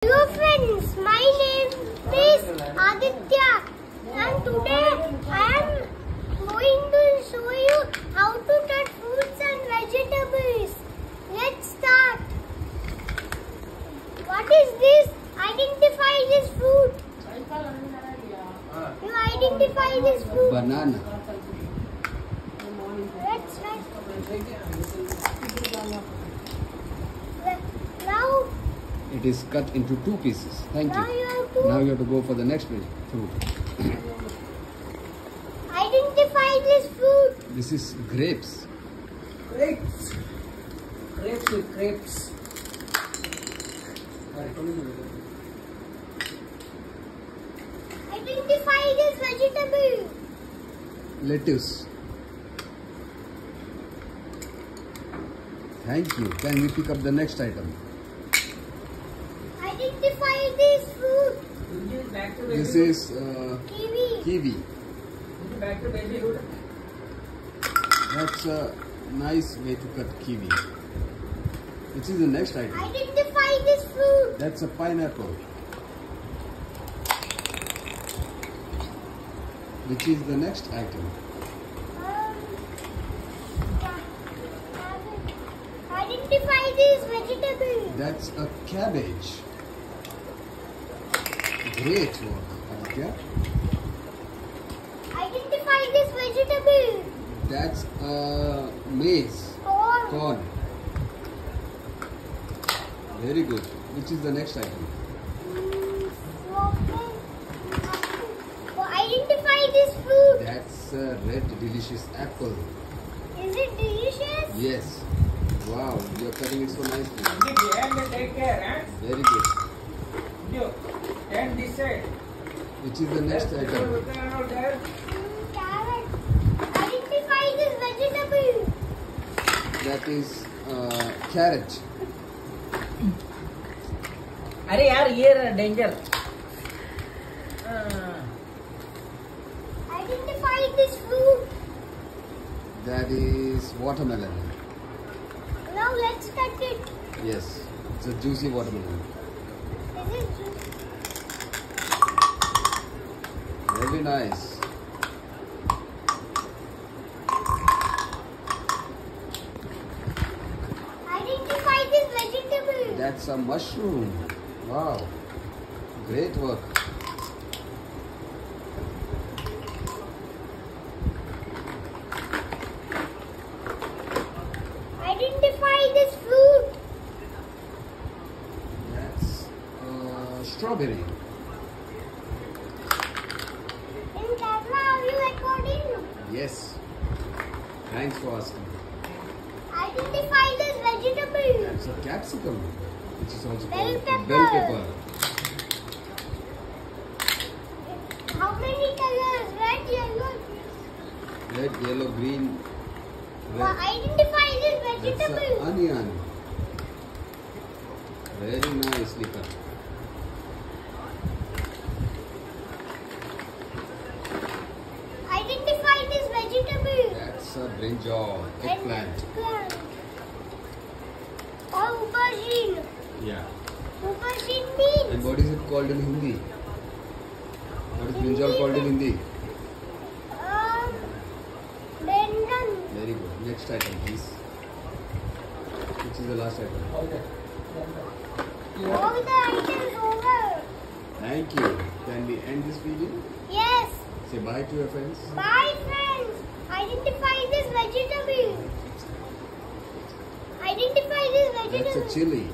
Hello friends, my name is Aaditya and today I am going to show you how to cut fruits and vegetables. Let's start. What is this? Identify this fruit. You identify this fruit. Banana. Let's try. Now It is cut into two pieces. Thank Now you. you have to Now you have to go for the next fruit. identify this fruit. This is grapes. Grapes. Grapes. Identify this vegetable. Lettuce. Thank you. Can we pick up the next item? Identify this fruit. This is Kiwi. kiwi. Back to baby root. That's a nice way to cut kiwi. Which is the next item? Identify this fruit. That's a pineapple. Which is the next item? Identify this vegetable. That's a cabbage. Great work, Aaditya. Identify this vegetable. That's maize. Corn. Very good. Which is the next item? Identify this fruit. That's a red delicious apple. Is it delicious? Yes. Wow, you're cutting it so nicely. And take care, Very good. huh? And this side. Which is the next item? Carrot. Identify this vegetable. That is carrot. अरे यार ये danger. Identify this fruit. That is watermelon. Now let's cut it. Yes, it's a juicy watermelon. Is it juicy? Very nice. Identify this vegetable. That's a mushroom. Wow, great work. Identify this fruit. That's strawberry. In camera, are you recording? Yes. Thanks for asking. Identify this vegetable. That's a capsicum, which is also Bell called pepper. bell pepper. How many colors? Red, yellow. Red, yellow, green, red. Identify this That's vegetable. an onion. Very nicely cut. Identify this vegetable. That's a brinjal, eggplant. Eggplant. Or aubergine. Yeah. Aubergine means And what is it called in Hindi? What is brinjal called in Hindi? Bengan. Very good. Next item, please. Which is the last item? All the items over. Thank you. Can we end this video? Yes. Say bye to your friends. Bye friends. Identify this vegetable. Identify this That's vegetable. a chili.